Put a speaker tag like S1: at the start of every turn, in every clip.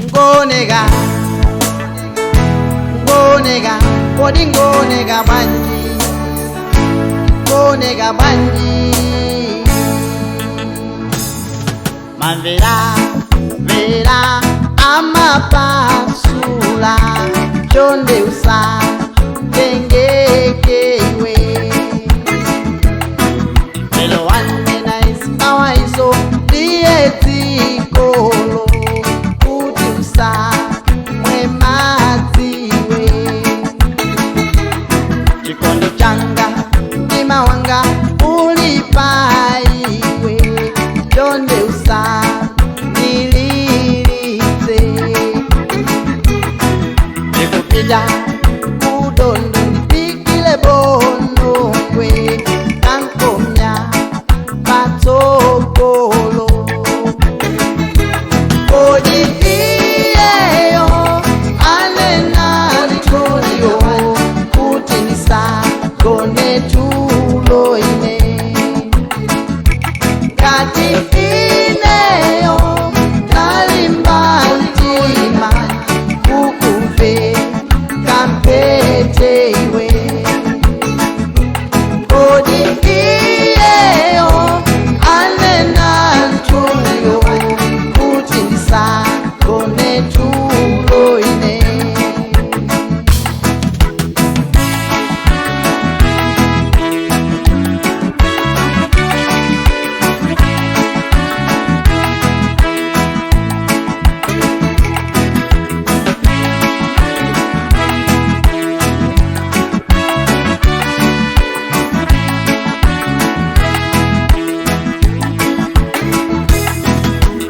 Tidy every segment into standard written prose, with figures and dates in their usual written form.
S1: ngonega kodi ngonega banji mavera amapasula chonde usatengekeiwe lelo wane na isimawa iso liyetikolo kuti usamwematiwe chikondi changa mtima wanga ulipaiwe chonde usanililize nikupita kudondo nipikile bonongwe kankomya patsogolo kodi iyeyo anena litonio kuti nisagone tulo ine kati ineyo kalimba mtima kukuve kampete iwe kodi iyeyo anena ntuyo kuti nisagone tulo ine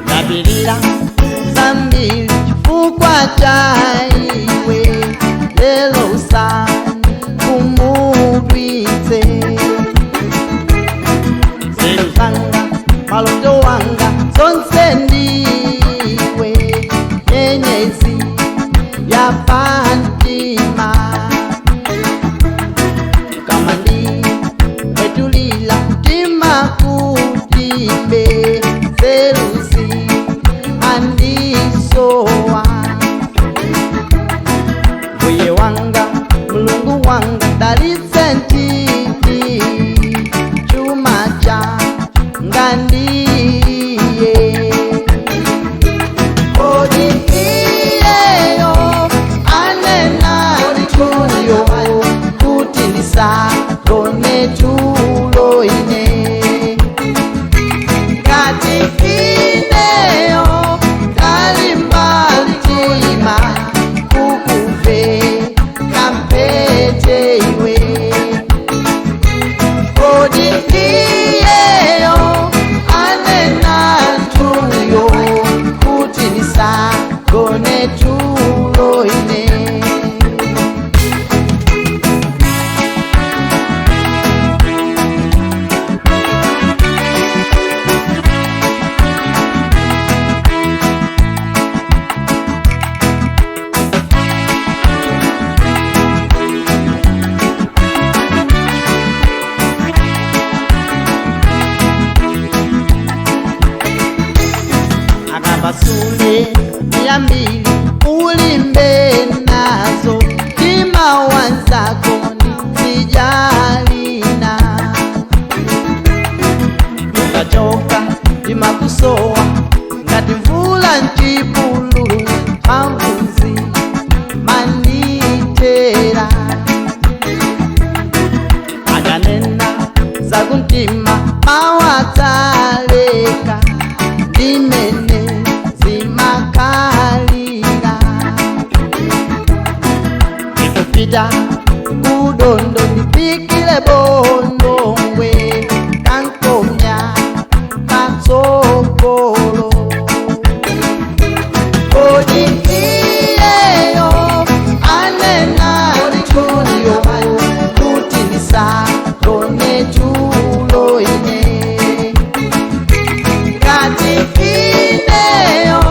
S1: Nabilila zambili chifukwa chaiwe lelo usani kumudwitse zelu zanga maloto wanga zonse ndiwe nyenyezi ya pantima kama ndi wetulila mtima kutimbe zelusi andisowa mbuye wanga mulungu wanga dalitse ntiti chuma changa ndiye kodi iyeyo anena litonio kuti nisagone tulo ine kati ineyo kalimba mtima kukuve kampete iwe kodi iyeyo anena ntuyo kuti nisagone tulo ine akabasule yambili ulimbe nazo kima wanzako sijalina ukachoka imakusowa ngati mvula ncipululu pambuzi manitera akanena zakuntima mawatsaleka dimene zimakalira nikupita kudondo nipikile bonongwe kankomya patsogolo kodi iyeyo anena litonio kuti nisagone tulo ine kati ineyo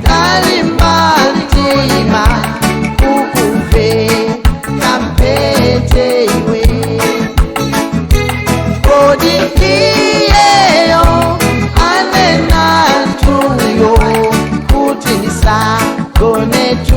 S1: kalimba mtima kukuve kampete iwe kodi iyeyo anena ntuyo kuti nisagone Gonet